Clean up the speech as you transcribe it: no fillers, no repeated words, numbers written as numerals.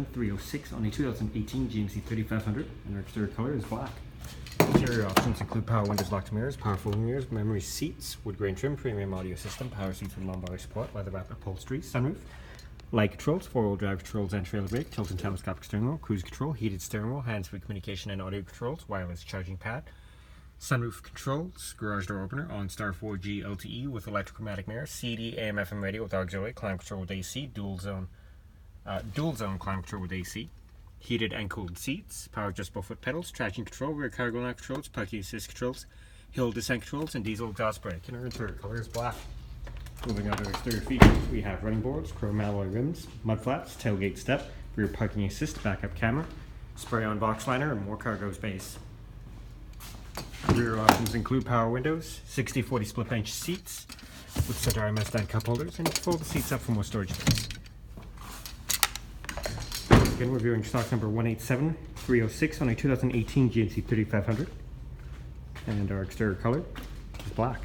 187,306 on a 2018 GMC 3500, and our exterior color is black. Interior options include power windows, locked mirrors, power folding mirrors, memory seats, wood grain trim, premium audio system, power seats with lumbar support, leather wrap upholstery, sunroof, light controls, four-wheel drive controls and trailer brake, tilt and telescopic steering wheel, cruise control, heated steering wheel, hands-free communication and audio controls, wireless charging pad, sunroof controls, garage door opener, OnStar 4G LTE with electrochromatic mirror, CD, AM, FM radio with auxiliary, climate control with AC, dual zone climate control with AC, heated and cooled seats, power adjustable foot pedals, traction control, rear cargo lamp controls, parking assist controls, hill descent controls, and diesel exhaust brake. And our interior color is black. Moving on to exterior features, we have running boards, chrome alloy rims, mud flaps, tailgate step, rear parking assist, backup camera, spray-on box liner, and more cargo space. Rear options include power windows, 60/40 split bench seats with center armrest and cup holders, and fold the seats up for more storage space. Again, we're viewing stock number 187,306 on a 2018 GMC 3500, and our exterior color is black.